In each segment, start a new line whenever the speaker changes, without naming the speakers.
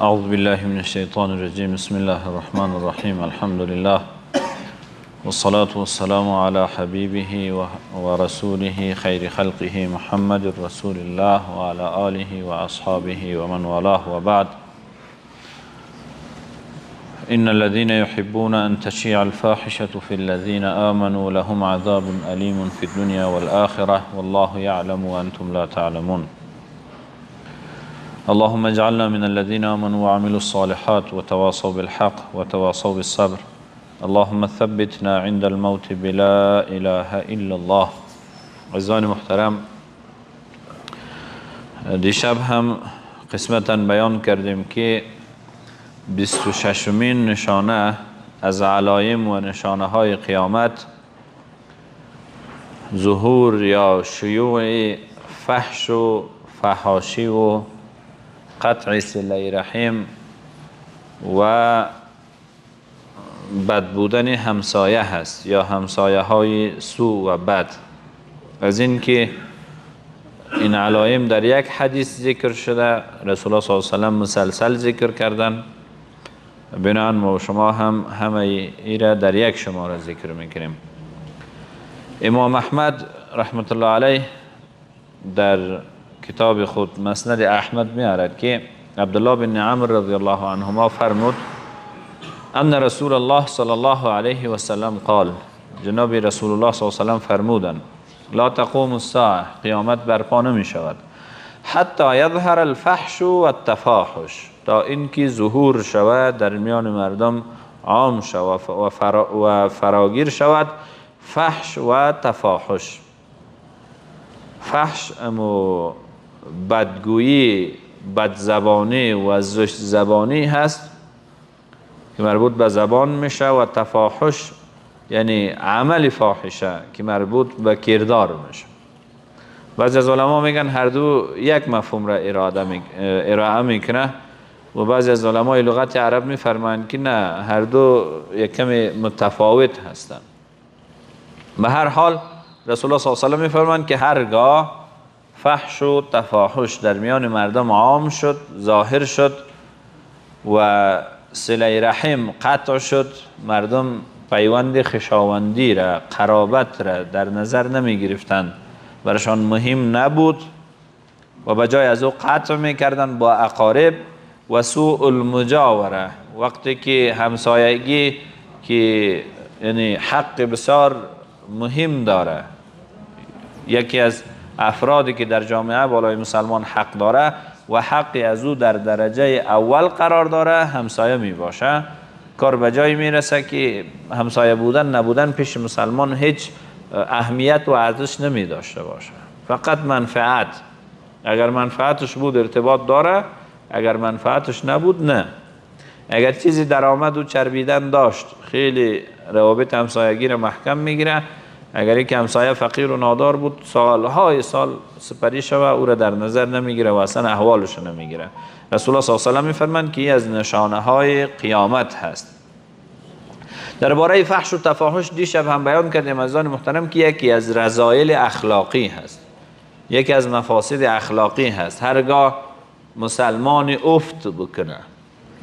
أعوذ بالله من الشيطان الرجيم. بسم الله الرحمن الرحيم. الحمد لله والصلاة والسلام على حبيبه ورسوله خير خلقه محمد رسول الله وعلى آله وأصحابه ومن والاه وبعد. إن الذين يحبون أن تشيع الفاحشة في الذين آمنوا لهم عذاب أليم في الدنيا والآخرة والله يعلم وأنتم لا تعلمون. اللهم اجعلنا من الذين آمنوا وعملوا الصالحات وتواصوا بالحق وتواصوا بالصبر. اللهم ثبتنا عند الموت بلا إله إلا الله. عزیزان محترم، دیشب هم قسمتا بیان کردیم که 26مین نشانه از علایم و نشانه های قیامت ظهور یا شیوع فحش و فحاشی و قطع صله رحم و بد بودن همسایه هست یا همسایه های سو و بد. از این که این علایم در یک حدیث ذکر شده، رسول الله صلی الله علیه و سلم مسلسل ذکر کردن، بنابراین ما و شما هم همه ایره در یک شماره ذکر میکنیم. امام احمد رحمت الله علیه در کتاب خود مسند احمد میارد که عبدالله بن عمرو رضی الله عنهما فرمود ان رسول الله صلی الله علیه و سلم قال، جناب رسول الله صلی الله علیه و سلم فرمودن لا تقوم الساعه، قیامت برپا نمی شود حتی یظهر الفحش و التفاحش، تا اینکه ظهور شود در میان مردم عام شود و فراگیر شود فحش و تفاحش. فحش امو بدگویی، بدزبانی و زشت زبانی هست که مربوط به زبان میشه، و تفاحش یعنی عمل فاحشه که مربوط به کردار میشه. بعضی از علما میگن هر دو یک مفهوم را ارائه میکنه و بعضی از علمای لغت عرب میفرمایند که نه، هر دو یک کمی متفاوت هستند. به هر حال رسول الله صلی الله علیه و سلم میفرمایند که هرگاه فحش و تفاحش در میان مردم عام شد، ظاهر شد و صله رحم قطع شد، مردم پیوند خویشاوندی را، قرابت را در نظر نمی گرفتند، برشان مهم نبود و بجای از او قطع میکردن با اقارب و سوء المجاوره، وقتی که همسایگی که یعنی حق بسیار مهم داره، یکی از افرادی که در جامعه بالای مسلمان حق داره و حقی از او در درجه اول قرار داره همسایه می باشه، کار به جایی میرسه که همسایه بودن نبودن پیش مسلمان هیچ اهمیت و ارزش نمی داشته باشه، فقط منفعت. اگر منفعتش بود ارتباط داره، اگر منفعتش نبود نه. اگر چیزی درآمد و چربیدن داشت خیلی روابط همسایگی را محکم میگیره، اگر یک همسایه فقیر و نادار بود سالهای سال سپری شوه او را در نظر نمیگیره و اصلا احوالش نمیگیره. رسول الله صلی الله علیه و سلم میفرمایند که از نشانه های قیامت هست. درباره فحش و تفاحش دیشب هم بیان کردیم عزیزان محترم که یکی از رذایل اخلاقی هست، یکی از مفاسد اخلاقی هست. هرگاه مسلمان افت بکنه،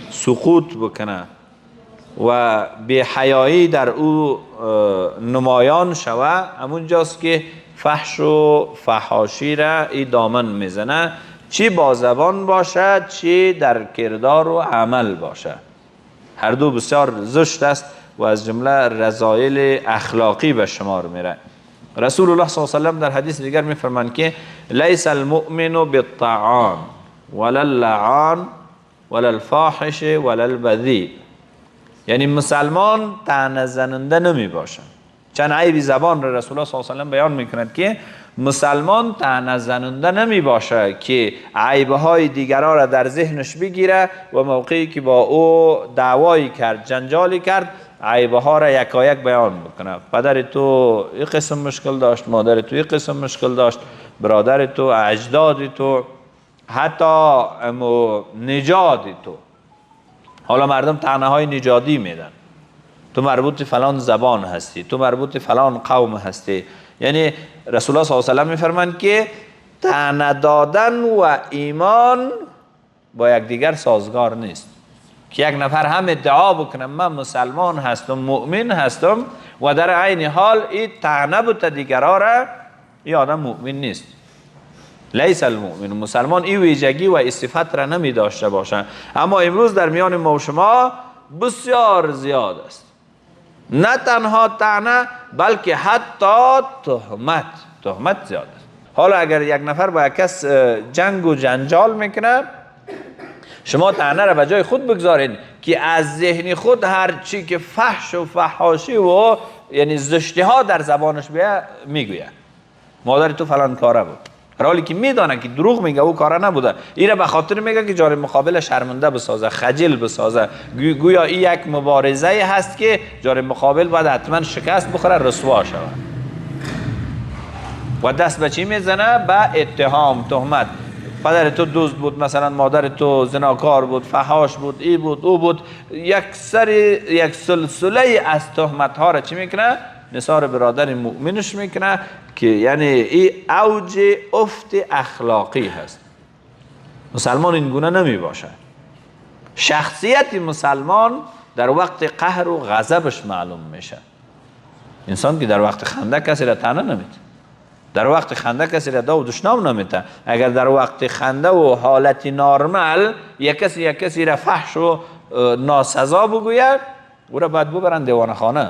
سقوط بکنه و بی حیایی در او نمایان شوه، همون جاست که فحش و فحاشی را ای دامن میزنه، چی با زبان باشه چی در کردار و عمل باشه. هر دو بسیار زشت است و از جمله رذایل اخلاقی به شمار میره. رسول الله صلی الله علیه و سلم در حدیث دیگر میفرمایند که لیس المؤمن بالطعان ولا اللعان ولا الفاحش ولا البذیء، یعنی مسلمان طعنه زننده نمی باشه. چند عیب زبان را رسول الله صلی الله علیه و سلم بیان میکند که مسلمان طعنه زننده نمی باشه که عیبهای دیگران را در ذهنش بگیره و موقعی که با او دعوایی کرد، جنجالی کرد، عیبها را یکایک بیان بکنه. پدر تو این قسم مشکل داشت، مادر تو این قسم مشکل داشت، برادر تو، اجداد تو، حتی نژاد تو. حالا مردم طعنه های نژادی میدن، تو مربوط فلان زبان هستی، تو مربوط فلان قوم هستی. یعنی رسول الله صلی الله علیه و سلم میفرمایند که طعنه دادن و ایمان با یکدیگر سازگار نیست. که یک نفر هم ادعا بکنه من مسلمان هستم، مؤمن هستم، و در عین حال این طعنه بوده دیگرها را، این آدم مؤمن نیست. لیس المؤمن، مسلمان این ویژگی و صفت را نمی داشته باشه. اما امروز در میان ما و شما بسیار زیاد است، نه تنها طعنه بلکه حتی تهمت زیاد است. حالا اگر یک نفر با یک کس جنگ و جنجال میکنه، شما طعنه را به جای خود بگذارید که از ذهن خود هر چی که فحش و فحاشی و یعنی زشتی ها در زبانش بیه میگویه. مادر تو فلان کاره بود، در حالی که میدانه که دروغ میگه، او کاره نبوده. این را به خاطر میگه که جانب مقابل شرمنده بسازه، خجل بسازه، گویا این یک مبارزه هست که جانب مقابل باید حتما شکست بخوره، رسوا شود. و دست به چی میزنه؟ به اتهام، تهمت. پدر تو دزد بود، مثلا مادر تو زناکار بود، فحاش بود، ای بود، او بود. یک سلسله از تهمت ها را چی میکنه؟ نثار برادر مؤمنش میکنه، که یعنی این اوج افت اخلاقی هست. مسلمان این گونه نمی باشه. شخصیت مسلمان در وقت قهر و غضبش معلوم میشه. انسان که در وقت خنده کسی را طعنه نمیده، در وقت خنده کسی را داد و دشنام نمیده. اگر در وقت خنده و حالت نرمال یک کسی را فحش و ناسزا بگوید، او را باید ببرن دیوان خانه.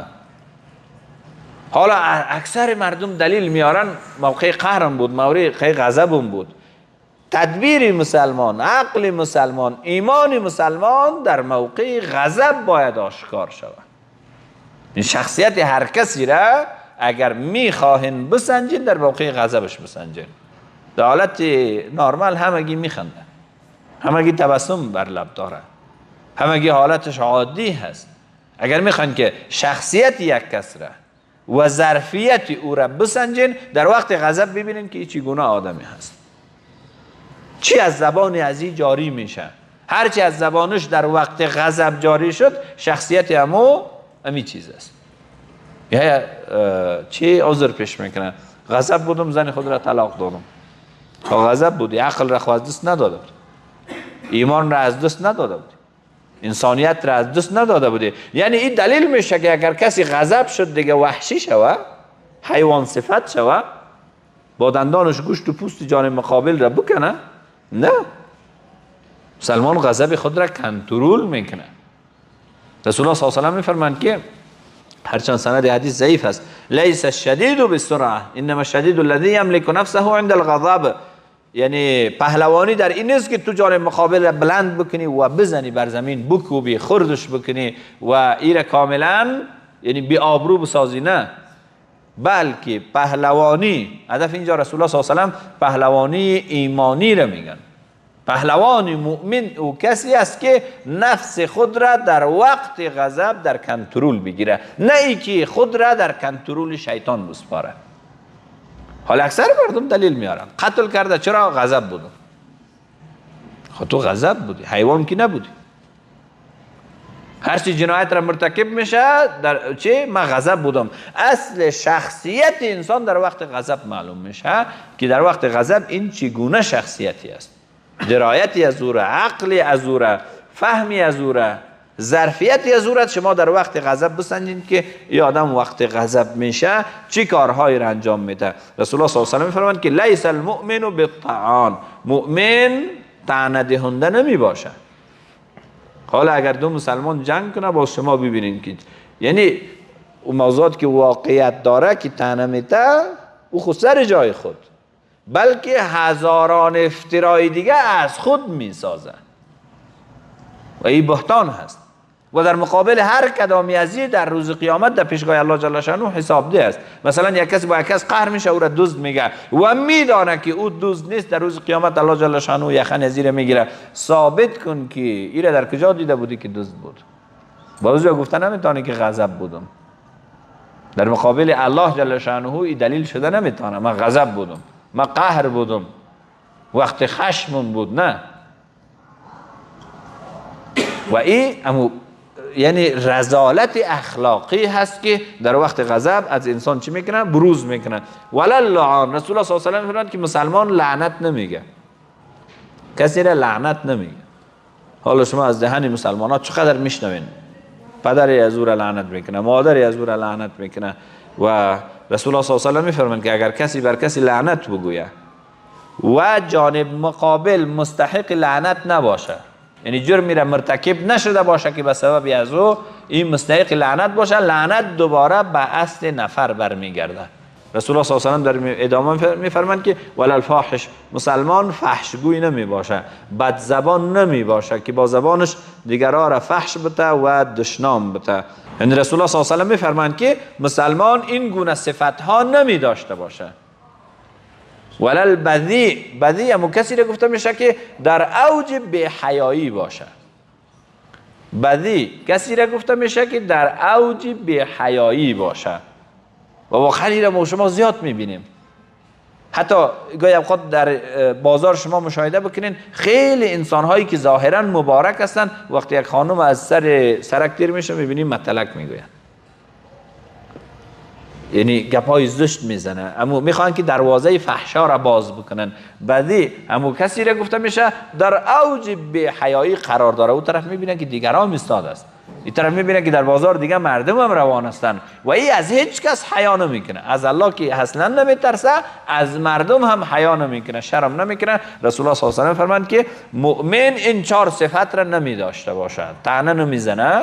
حالا اکثر مردم دلیل میارن موقع قهرم بود، موقع غضبم بود. تدبیر مسلمان، عقل مسلمان، ایمان مسلمان در موقع غضب باید آشکار شود. این شخصیت هر کسی را اگر میخواهین بسنجین، در موقع غضبش بسنجین. در حالت نرمال همگی میخنده، همگی تبسم بر لب داره، همگی حالتش عادی هست. اگر میخواین که شخصیت یک کس را و ظرفیت او را بسنجین، در وقت غضب ببینین که چگونه آدمی هست، چی از زبانی از این جاری میشه. هرچی از زبانش در وقت غضب جاری شد، شخصیت امی چیز است. یا چی عذر پیش میکنه؟ غضب بودم زن خود را طلاق دادم. غضب بودی، عقل را از دست نداده بود، ایمان را از دست نداده بود، انسانیت را از دست نداده بودی. یعنی این دلیل میشه که اگر کسی غضب شد دیگه وحشی شوه، حیوان صفت شوه، با دندانش گوشت و پوست جانب مقابل را بکنه، نه. مسلمان غضب خود را کنترل میکنه. رسول الله صلی الله علیه و آله میفرمایند که هرچند سند حدیث ضعیف است، لیس الشدید بالسرعه انما الشدید الذی یملک نفسه عند الغضب. یعنی پهلوانی در این نیست که تو جانب مقابل را بلند بکنی و بزنی بر زمین، بکوبی، خردش بکنی و این کاملا یعنی بی آبرو بسازی، نه. بلکه پهلوانی، هدف اینجا رسول الله صلی الله علیه و آله پهلوانی ایمانی را میگن. پهلوان مؤمن او کسی است که نفس خود را در وقت غضب در کنترل بگیره، نه ای که خود را در کنترل شیطان بسپاره. حالا اکثر مردم دلیل میارن، قتل کرده چرا؟ غضب بودم. خود تو غضب بودی، حیوان کی نبودی. هر چی جنایت را مرتکب میشه در چه؟ من غضب بودم. اصل شخصیت انسان در وقت غضب معلوم میشه که در وقت غضب این چگونه شخصیتی است. درایتی از او را، عقلی از او را، فهمی از او را، ظرفیتی از او را شما در وقت غضب بسنجین که این آدم وقت غضب میشه چی کارهایی را انجام میده. رسول الله صلی الله علیه و آله میفرمایند که لیس المؤمن بالطعان، مؤمن طعنه دهنده نمی باشه. حالا اگر دو مسلمان جنگ کنه با شما ببینین که یعنی اون موضوعات که واقعیت داره که طعنه میده او خود سر جای خود، بلکه هزاران افترای دیگه از خود میسازن و این بهتان هست. و در مقابل هر کدامی از این در روز قیامت در پیشگاه الله جل شانه حساب ده است. مثلا یک کسی با یک کس قهر میشه، او را دزد میگه و میدانه که او دزد نیست، در روز قیامت الله جل شانه یخن از این میگیره. ثابت کن که این را در کجا دیده بودی که دزد بود؟ بعضی گفتن نمیتونه که غضب بودم. در مقابل الله جل شانه این دلیل شده نمیتونه من غضب بودم، من قهر بودم، وقت خشمم بود، نه. و این یعنی رذالت اخلاقی هست که در وقت غضب از انسان چی میکنه؟ بروز میکنه. ولا لعان، رسول الله صلی الله علیه و آله میفرماید که مسلمان لعنت نمیگه، کسی را لعنت نمیگه. حالا شما از دهن مسلمان ها چقدر میشنوین پدری از او را لعنت میکنه، مادری از او را لعنت میکنه. و رسول الله صلی الله علیه و میفرمایند که اگر کسی بر کسی لعنت بگوید و جانب مقابل مستحق لعنت نباشه، یعنی جرمی را مرتکب نشده باشه که به سبب از او این مستحق لعنت باشه، لعنت دوباره به اصل نفر برمیگرده. رسول الله صلی الله علیه و آله در ادامه میفرمایند که ولا الفاحش، مسلمان فحشگوی نمی باشه، بد زبان نمی باشه که با زبانش دیگران را فحش بته و دشنام بته. یعنی رسول الله صلی الله علیه و آله میفرمایند که مسلمان این گونه صفت ها نمی داشته باشه. ولا البذی، بذی هم کسی را گفته میشه که در اوج بی حیایی باشه. بذی کسی را گفته میشه که در اوج بی حیایی باشه. و واقعا این را ما شما زیاد میبینیم. حتی گاهی اوقات در بازار شما مشاهده بکنین خیلی انسان هایی که ظاهرا مبارک هستند وقتی یک خانم از سرک دیر میشه میبینیم متلک میگوین، یعنی گپای زشت میزنه، اما میخوان که دروازه فحشا را باز بکنن. بعدی اما کسی را گفته میشه در اوج بی حیایی قرار داره. اون طرف میبینه که دیگران ایستاد است، این طرف میبینه که در بازار دیگه مردم هم روان هستن و این از هیچ کس حیا نمیکنه، از الله که اصلا نمیترسه، از مردم هم حیا نمیکنه، شرم نمیکنه. رسول الله صلی الله علیه و آله فرمایند که مؤمن این 4 صفت را نمیداشته باشد: طعنه نمیزنه،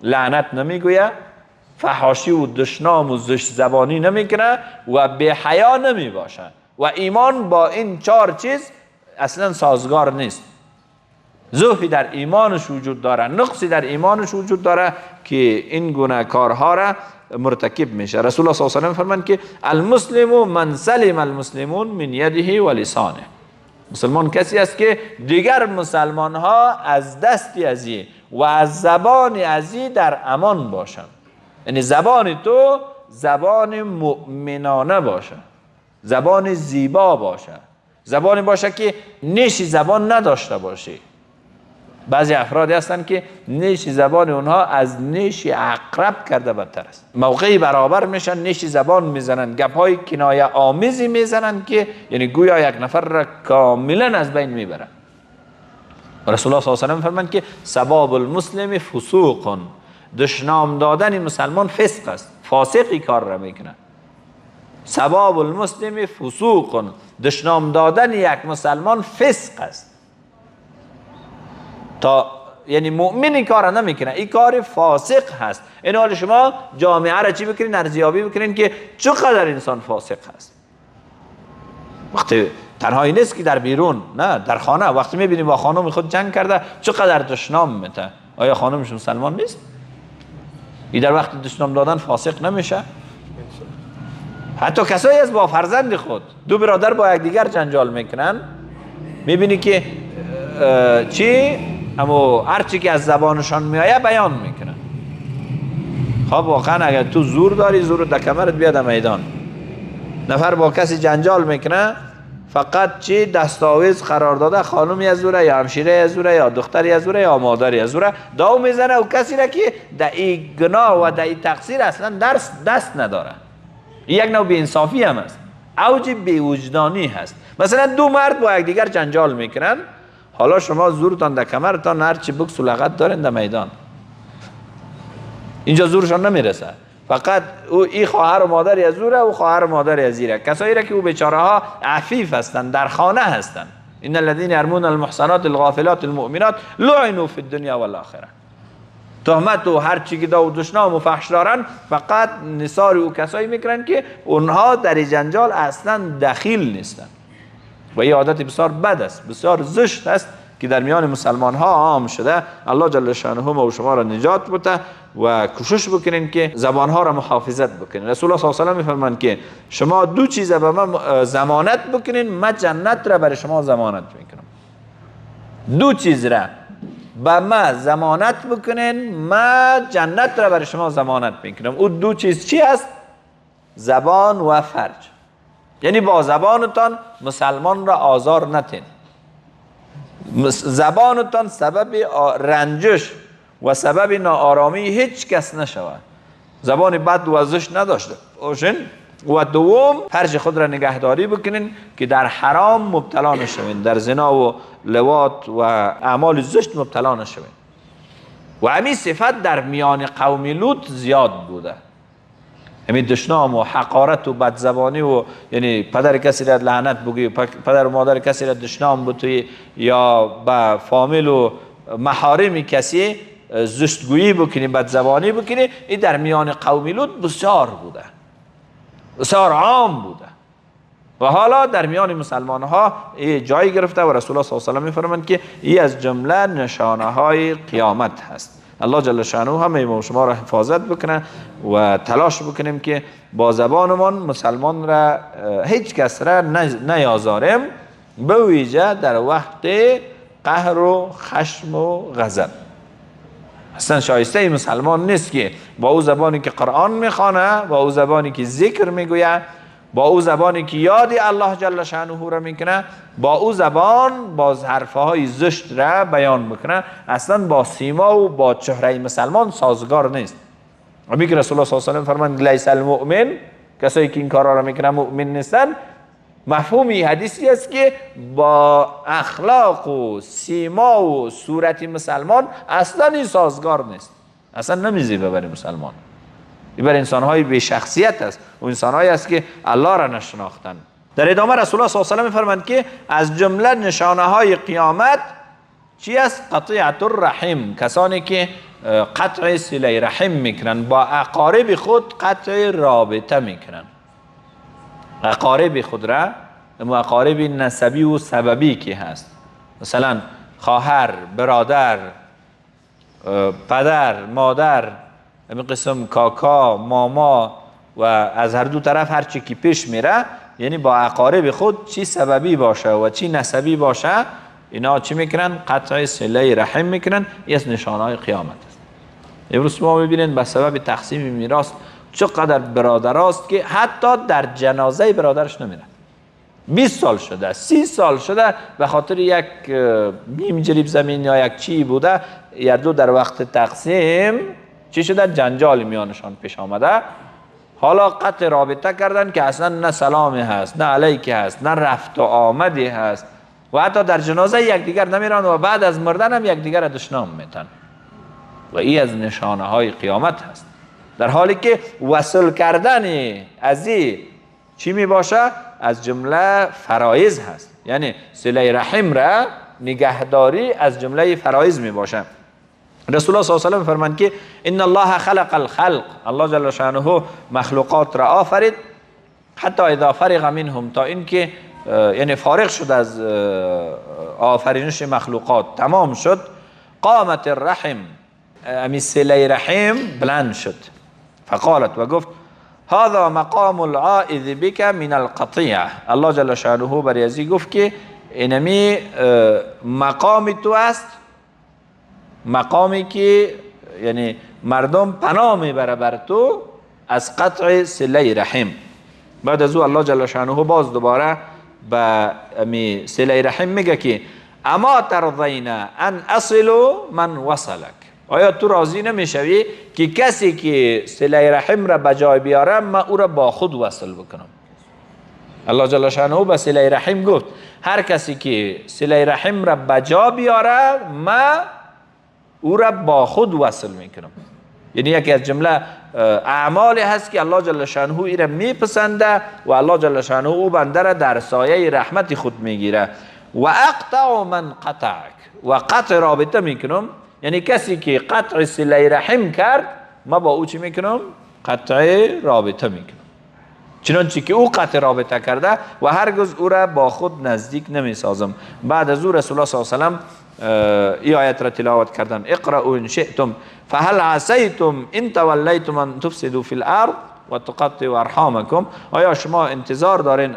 لعنت نمیگوید، فحاشی و دشنام و زشت زبانی نمیکنه و بی حیا نمی باشه. و ایمان با این 4 چیز اصلا سازگار نیست. ضعفی در ایمانش وجود داره، نقصی در ایمانش وجود داره که این گونه کارها را مرتکب میشه. رسول الله صلی الله علیه و آله فرمایند که المسلم من سلم المسلمون من یده و لسانه. مسلمان کسی است که دیگر مسلمان ها از دستی ازی و از زبان ازی در امان باشند. یعنی زبان تو زبان مؤمنانه باشه، زبان زیبا باشه، زبانی باشه که نیشی زبان نداشته باشی. بعضی افرادی هستن که نیشی زبان اونها از نیشی عقرب کرده بدتر است. موقعی برابر میشن نیشی زبان میزنن، گپ‌های کنایه آمیزی میزنن که یعنی گویا یک نفر را کاملا از بین میبرن. رسول الله صلی الله علیه و آله فرمایند که سباب المسلم فسوق، دشنام دادن مسلمان فسق است، فاسقی کار را میکنه. سباب المسلم فسوق، دشنام دادن یک مسلمان فسق است. یعنی مؤمنی کار را نمیکنه، این کار فاسق هست. این حال شما جامعه را چی بکنین؟ ارزیابی بکنین که چقدر انسان فاسق هست. وقتی تنهایی نیست که در بیرون، نه در خانه وقتی میبینی با خانم خود جنگ کرده چقدر دشنام میته، آیا خانمش مسلمان نیست؟ این در وقت دشنام دادن فاسق نمیشه؟ حتی کسایی از با فرزند خود، 2 برادر با یکدیگر جنجال میکنن، میبینی که چی؟ اما هرچی که از زبانشان میآیه بیان میکنن. خب واقعا اگر تو زور داری، زور در کمرت بیاد میدان. نفر با کسی جنجال میکنه، فقط چی دستاویز قرار داده، خانمی از دوره یا همشیره از دوره یا دختری از دوره یا مادری از دوره داو میزنه و کسی را که در این گناه و در این تقصیر اصلا دست نداره. یک نوع بی‌انصافی هم است، اوج بی‌وجدانی هست. مثلا 2 مرد با یکدیگر جنجال میکنن، حالا شما زورتان در کمرتان هرچی بکس و لغت دارین در میدان، اینجا زورشان نمیرسه. فقط او این خواهر و مادری از زوره و خواهر و مادری از زیره، کسایی را که او بیچاره ها عفیف هستند، در خانه هستند. ان الذين يرمون المحصنات الغافلات المؤمنات لعنوا في الدنيا والاخره. تهمت و هر چی که داو دشنام و فحش دارن فقط نثار او کسایی میکنن که اونها در جنجال اصلا دخیل نیستن. و این عادت بسیار بد است، بسیار زشت است که در میان مسلمان ها عام شده. الله جل شانه ما و شما را نجات بده و کوشش بکنین که زبان ها را محافظت بکنین. رسول الله صلی الله علیه و آله میفرمایند که شما 2 چیز به من ضمانت بکنین، من جنت را برای شما ضمانت میکنم. 2 چیز را به من ضمانت بکنین، من جنت را برای شما ضمانت میکنم. او 2 چیز چی است؟ زبان و فرج. یعنی با زبانتان مسلمان را آزار نتین، زبانتان سبب رنجش و سبب ناآرامی هیچ کس نشود. زبان بد و زشت نداشته باشین، و دوم فرج خود را نگهداری بکنین که در حرام مبتلا نشوین، در زنا و لواط و اعمال زشت مبتلا نشوین. و همین صفت در میان قوم لوط زیاد بوده، همین دشنام و حقارت و بدزبانی و یعنی پدر کسی را لعنت بگی، پدر و مادر کسی را دشنام بتوی، یا به فامیل و محارم کسی زشتگویی بکنی، بدزبانی بکنی، این در میان قوم لوط بسیار بوده، بسیار عام بوده. و حالا در میان مسلمان ها جایی گرفته و رسول الله صلی الله علیه و آله میفرمایند که این از جمله نشانه های قیامت هست. الله جل شانه همه ما شما را حفاظت بکنه و تلاش بکنیم که با زبانمان مسلمان را هیچ کس را نیازاریم، به ویژه در وقت قهر و خشم و غضب. اصلا شایسته مسلمان نیست که با او زبانی که قرآن میخوانه، با او زبانی که ذکر میگوید، با او زبانی که یاد الله جل شانه را میکنه، با او زبان باز حرفهای زشت را بیان میکنه، اصلا با سیما و با چهره مسلمان سازگار نیست. همین که رسول الله صلی الله علیه و آله فرمایند لیس المؤمن، کسایی که این کارا را میکنن مؤمن نیستن. مفهومی حدیثی است که با اخلاق و سیما و صورت مسلمان اصلا این سازگار نیست، اصلا نمیزیبه برای مسلمان. این بر انسانهای بی شخصیت است و انسانهایی است که الله را نشناختن. در ادامه رسول الله صلی الله علیه و آله میفرمایند که از جمله نشانه های قیامت چی است؟ قطیعت الرحم، کسانی که قطع صله رحم میکنن، با اقارب خود قطع رابطه میکنن. اقارب خود را، اقارب نسبی و سببی که هست، مثلا خواهر، برادر، پدر، مادر، همین قسم کاکا، ماما و از هر دو طرف هر چی که پیش میره، یعنی با اقارب خود چی سببی باشه و چی نسبی باشه، اینا چی میکنن؟ قطع صله رحم میکنن. این از نشانهای قیامت است. امروز ما میبینین به سبب تقسیم میراث چقدر برادر است که حتی در جنازه برادرش نمیره. 20 سال شده، 30 سال شده، به خاطر یک نیم جریب زمین یا یک چی بوده، هر دو در وقت تقسیم چی شده؟ جنجال میانشان پیش آمده. حالا قطع رابطه کردن که اصلا نه سلامی هست، نه علیکی هست، نه رفت و آمدی هست، و حتی در جنازه یکدیگر نمیرن و بعد از مردن هم یکدیگر دشنام میتن. و این از نشانه های قیامت هست. در حالی که وصل کردن از این چی می باشه؟ از جمله فرایض هست، یعنی صله رحم را نگهداری از جمله فرایض می باشه. رسول الله صلی الله علیه و آله فرمایند که ان الله خلق الخلق، الله جل شانه مخلوقات را آفرید، حتی اذا فرغ منهم، تا اینکه یعنی فارغ شد از آفرینش مخلوقات، تمام شد، قامت الرحم، امی صله رحم بلند شد، فقالت، و گفت هذا مقام العائذ بك من القطيع. الله جل شانه بر ازی گفت که اینمی مقام تو است، مقامی که یعنی مردم پناه میبره بر تو از قطع صله رحم. بعد از او الله جل شانه باز دوباره به امی صله رحم میگه که اما ترضین ان اصل من وصلک، آیا تو راضی نمیشوی که کسی که صله رحم را بجای بیاره من او را با خود وصل بکنم؟ الله جل شانه به صله رحم گفت هر کسی که صله رحم را بجا بیاره من او را با خود وصل میکنم. یعنی یکی از جمله اعمالی هست که الله جل شانه ای را میپسنده و الله جل شانه او بنده را در سایه رحمت خود میگیره. و اقطع من قطعک، و قطع رابطه میکنم، یعنی کسی که قطع صله رحم کرد ما با او چی میکنم؟ قطع رابطه میکنم، چنانچه که او قطع رابطه کرده و هرگز او را با خود نزدیک نمیسازم. بعد از او رسول الله صلی الله علیه و آله ای آیت را تلاوت کردن اقرأوا ان شئتم فهل عسیتم ان تولیتم ان تفسدوا فی الارض و تقطعوا ارحامکم. آیا شما انتظار دارین؟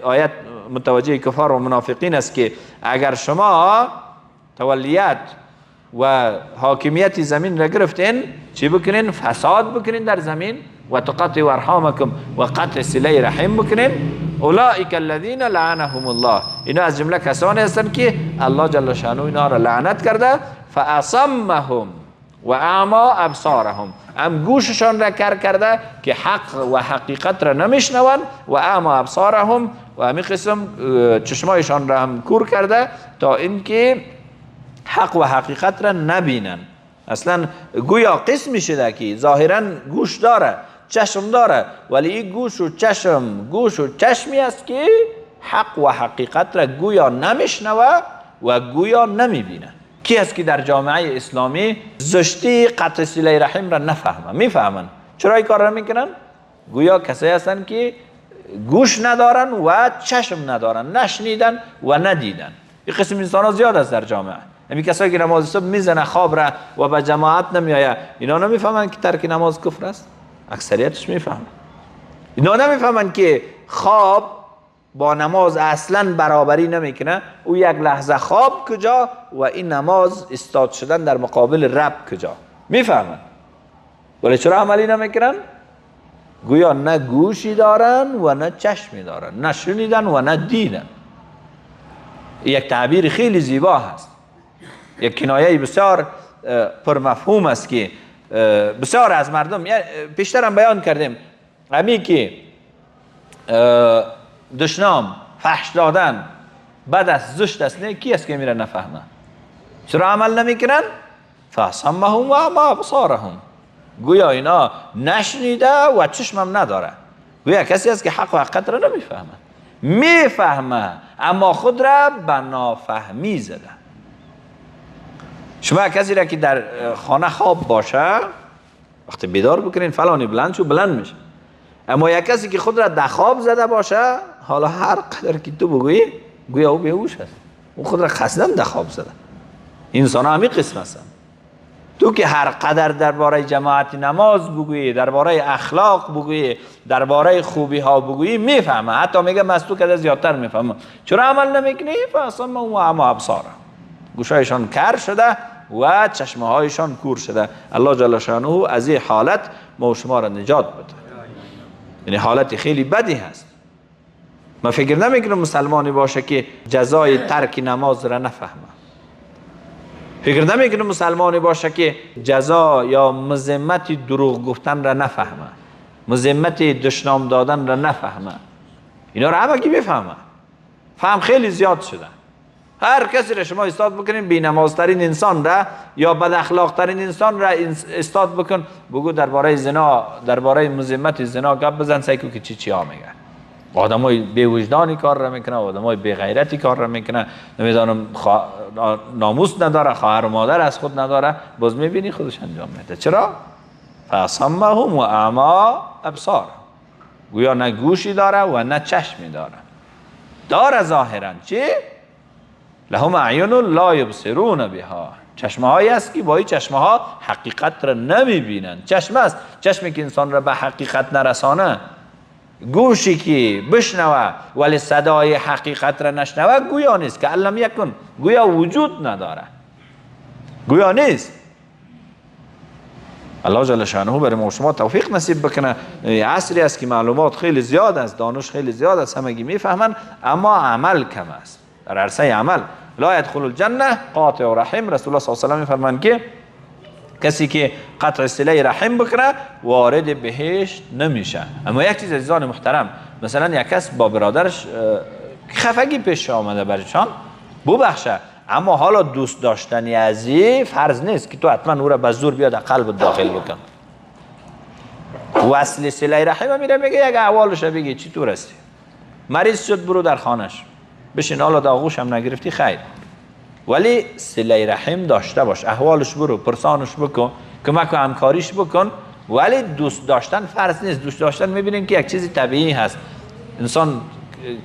آیت متوجه کفار و منافقین است که اگر شما تولیت و حاکمیت زمین را گرفتین چی بکنین؟ فساد بکنین در زمین، و تقطعوا ارحامکم، و قطع صله رحم بکنین. اولئک الذین لعنهم الله، اینا از جمله کسانی هستند که الله جل شانه اینا را لعنت کرده. فاصمهم و اعما ابصارهم، هم گوششان را کر کرده که حق و حقیقت را نمیشنوند، و اعما ابصارهم، و همین قسم چشمایشان را هم کور کرده تا اینکه حق و حقیقت را نبینن. اصلا گویا قسمی شده که ظاهرا گوش داره، چشم داره، ولی این گوش و چشمی است که حق و حقیقت را گویا نمیشنوه و گویا نمیبینه. کی است که در جامعه اسلامی زشتی قطع صله رحم را نفهمه؟ میفهمن. چرا این کار را میکنن؟ گویا کسایی هستن که گوش ندارن و چشم ندارن، نشنیدن و ندیدن. این قسم انسان ها زیاد است در جامعه. همین کسایی که نماز صبح میزنه خواب را و به جماعت نمیآید، اینا نمیفهمن که ترک نماز کفر است؟ اکثریتش میفهمن. اینا نمیفهمن که خواب با نماز اصلا برابری نمیکنه. او یک لحظه خواب کجا و این نماز استاد شدن در مقابل رب کجا. میفهمن، ولی چرا عملی نمیکنن؟ گویا نه گوشی دارن و نه چشمی دارن، نه شنیدن و نه دیدن. یک تعبیر خیلی زیبا هست، یک کنایه بسیار پرمفهوم است که بسیار از مردم، پیشتر هم بیان کردیم، همین که دشنام، فحش دادن بد است، زشت است، نه کی است که میره نفهمه؟ چرا عمل نمیکنن؟ فاصمهم و اعمی ابصارهم، گویا اینا نشنیده و چشمم نداره. گویا کسی است که حق و حقیقت را نمیفهمه. میفهمه اما خود را به نافهمی زده. شما کسی را که در خانه خواب باشه، وقتی بیدار بکنین فلانی بلند شو، بلند میشه. اما یک کسی که خود را در خواب زده باشه، حالا هر قدر که تو بگویی گویا او بیهوش است، او خود را قصداً در خواب زده. انسان ها همین قسم هستن. تو که هر قدر درباره جماعت نماز بگویی، درباره اخلاق بگویی، درباره خوبی ها بگویی، میفهمه. حتی میگه از تو که زیادتر میفهمه. چرا عمل نمیکنی؟ فاصم و اعمی ابصارهم، گوشایشان کر شده و چشمه هایشان کور شده. الله جل شانه از این حالت ما و شما را نجات بده. یعنی حالت خیلی بدی هست. من فکر نمیکنم مسلمانی باشه که جزای ترک نماز را نفهمه. فکر نمیکنم مسلمانی باشه که جزا یا مذمت دروغ گفتن را نفهمه، مذمت دشنام دادن را نفهمه. اینا را همه کی بفهمه. فهم خیلی زیاد شده. هر کسی را شما استاد بکنین، بی نمازترین انسان را یا بد اخلاقترین انسان را استاد بکن، بگو درباره زنا، درباره مذمت زنا گپ بزن، سعی که چی ها میگه. آدمای بی وجدانی کار را میکنه، آدمای بی غیرتی کار را میکنه، نمیدونم ناموس نداره، خواهر و مادر از خود نداره، باز میبینی خودش انجام میده. چرا؟ فاصمهم و اعمی ابصارهم، گویا نه گوشی داره و نه چشمی داره ظاهرا. چی؟ لهم اعین لا یبصرون بها، چشمه هایی است که با این چشمه ها حقیقت را نمیبینند. چشم است، چشمی که انسان را به حقیقت نرسانه. گوشی که بشنوه ولی صدای حقیقت را نشنوه گویا نیست، که علم یکن، گویا وجود نداره، گویا نیست. الله جل شانه برای ما و شما توفیق نصیب بکنه. عصری است که معلومات خیلی زیاد است، دانش خیلی زیاد است، همگی میفهمن اما عمل کم است. در عرصه عمل لا يدخل الجنه قاطع رحم. رسول الله صلی الله علیه و آله میفرمایند که کسی که قطع صله رحم بکنه وارد بهشت نمیشه. اما یک چیز عزیزان محترم، مثلا یک کس با برادرش خفگی پیش آمده برشان ببخشه، اما حالا دوست داشتنی ازی فرض نیست که تو حتما او را به زور بیاد قلب داخل بکن. وصل صله رحم میره میگه یک احوالش بگی چی تو رستی، مریض شد برو در خانش بشین، حالا داغوش هم نگرفتی خیر، ولی صله رحم داشته باش، احوالش برو پرسانش بکن، کمک و همکاریش بکن. ولی دوست داشتن فرض نیست. دوست داشتن میبینیم که یک چیزی طبیعی هست. انسان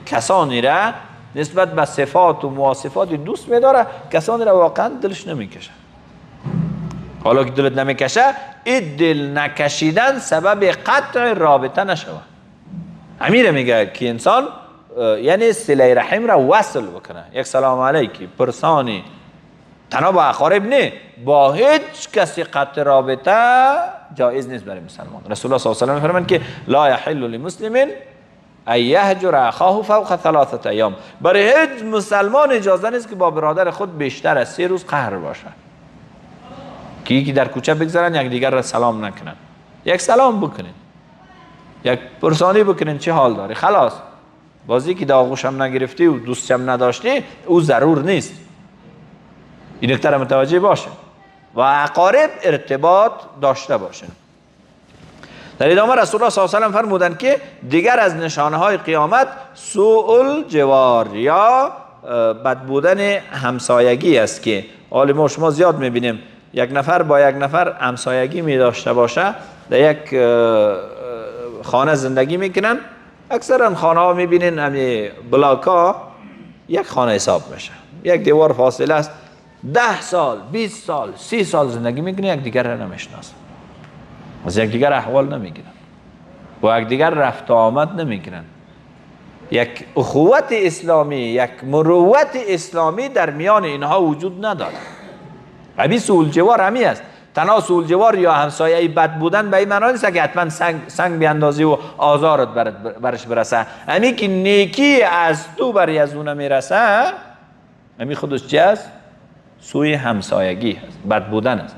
کسانی را نسبت به صفات و مواصفات دوست میداره، کسانی را واقعا دلش نمیکشه. حالا که دلت نمیکشه، این دل نکشیدن سبب قطع رابطه نشوه. امیر میگه که انسان یعنی صله رحم را وصل بکنه، یک سلام علیکی پرسانی، تنها با اقارب نه، با هیچ کسی قطع رابطه جایز نیست برای مسلمان. رسول الله صلی الله علیه و آله میفرمایند که لا یحل لمسلم ان یهجر اخاه فوق 3 ایام. برای هیچ مسلمان اجازه نیست که با برادر خود بیشتر از 3 روز قهر باشه. که یکی در کوچه بگذارن یک دیگر را سلام نکنن، یک سلام بکنین، یک پرسانی بکنین چه حال داری، خلاص. بازی که داغوش هم نگرفتی و دوست هم نداشتی او ضرور نیست. این نکته متوجه باشه و اقارب ارتباط داشته باشه. در ادامه رسول الله صلی الله علیه و آله فرمودند که دیگر از نشانه های قیامت سوء الجوار یا بد بودن همسایگی است که حال ما شما زیاد میبینیم یک نفر با یک نفر همسایگی می داشته باشه، در یک خانه زندگی میکنن. اکثرا خانه ها میبینین همین بلاک ها یک خانه حساب میشه، یک دیوار فاصله است، 10 سال 20 سال 30 سال زندگی میکنه، یک دیگر را نمیشناسن، از یک دیگر احوال نمیگیرن، با یک دیگر رفت و آمد نمیکنن. یک اخوت اسلامی، یک مروت اسلامی در میان اینها وجود نداره. ابی سوء الجوار همی است. تنها سوء الجوار یا همسایه بد بودن به این معنی نیست که حتما سنگ بیاندازی و آزارت برش برسه. همی که نیکی از تو بر از اون میرسه، همی خودش چی است؟ سوی همسایگی هست، بد بودن است.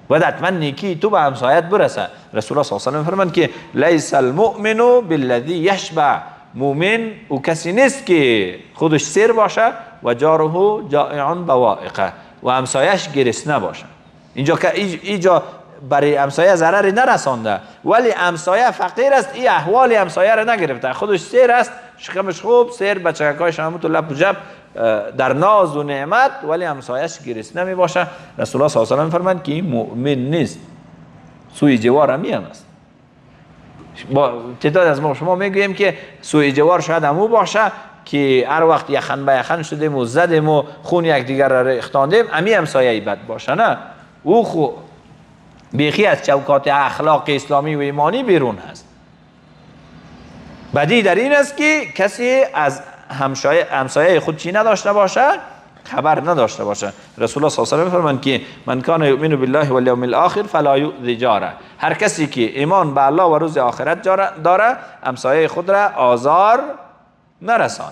و حتما نیکی تو به همسایت برسه. رسول الله صلی الله علیه و آله فرمود که لیس المؤمن بالذی یشبع، مؤمن او کسی نیست که خودش سیر باشه و جاره جائع بوائقه و همسایش گرسنه باشه. اینجا برای همسایه ضرری نرسانده، ولی همسایه فقیر است، این احوال همسایه را نگرفته، خودش سیر است، شکمش خوب، سیر بچکای شامت و لب و جب در ناز و نعمت، ولی همسایش گرسنه می باشه. رسول الله صلی الله علیه و آله فرمود که این مؤمن نیست. سوء جوار هم است. با تعداد از ما شما میگوییم که سوء جوار شاید همو باشه که هر وقت یخن به یخن شدیم و زدیم و خون یک دیگر را ریختاندیم، امی همسایه بد باشه. نه، او خو بیخی از چوکات اخلاق اسلامی و ایمانی بیرون هست. بدی در این است که کسی از همسایه خود چی نداشته باشه، خبر نداشته باشه. رسول الله صلی الله علیه و آله فرمودند که من کان یؤمن بالله والیوم الاخر فلا یؤذی جاره، هر کسی که ایمان به الله و روز آخرت داره همسایه خود را آزار نرسانه.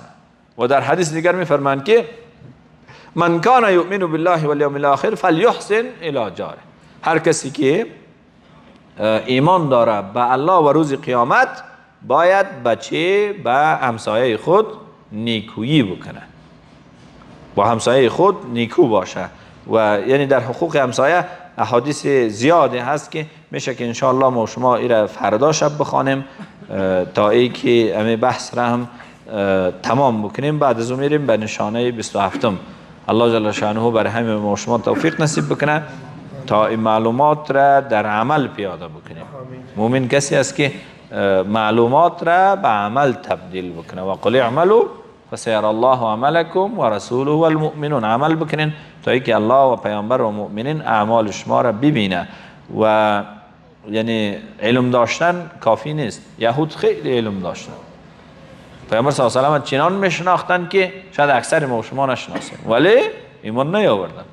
و در حدیث دیگر میفرمایند که من کان یؤمن بالله والیوم الاخر فلیحسن الی جاره، هر کسی که ایمان داره به الله و روز قیامت باید بچه به همسایه خود نیکویی بکنه، با همسایه خود نیکو باشه. و یعنی در حقوق همسایه احادیث زیادی هست که میشه که انشاءالله ما شما ایره فردا شب بخوانیم تا ای که همه بحث را هم تمام بکنیم. بعد از اون میریم به نشانه 27م. الله جل شانه بر همه ما شما توفیق نصیب بکنه تا این معلومات را در عمل پیاده بکنیم. مؤمن کسی است که معلومات را به عمل تبدیل بکنه. و قل اعملوا فسيرى الله عملكم و رسوله والمؤمنون، عمل بکنین تا اینکه الله و پیامبر و مؤمنین اعمال شما را ببینه. و یعنی علم داشتن کافی نیست. یهود خیلی علم داشتن، پیامبر صلی الله علیه و آله چنان میشناختن که شاید اکثر ما شما نشناسیم، ولی ایمان نیاوردن.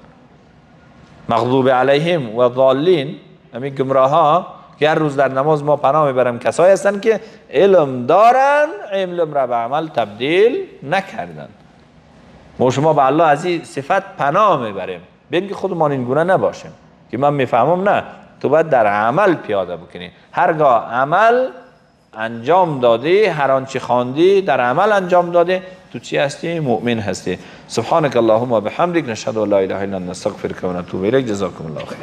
مغضوب علیهم و ضالین، همین گمراه ها که هر روز در نماز ما پناه میبرم کسایی هستن که علم دارن، علم را به عمل تبدیل نکردن. ما شما به الله از این صفت پناه میبریم، بگیم که خودمان این گونه نباشیم که من میفهمم. نه، تو باید در عمل پیاده بکنی. هرگاه عمل انجام دادی، هر آنچه خواندی در عمل انجام داده، تو چی هستی؟ مؤمن هستی. سبحانك اللهم و بحمدک، نشهد ان لا اله الا انت، نستغفرک و نتوب الیک. جزاکم الله خیر.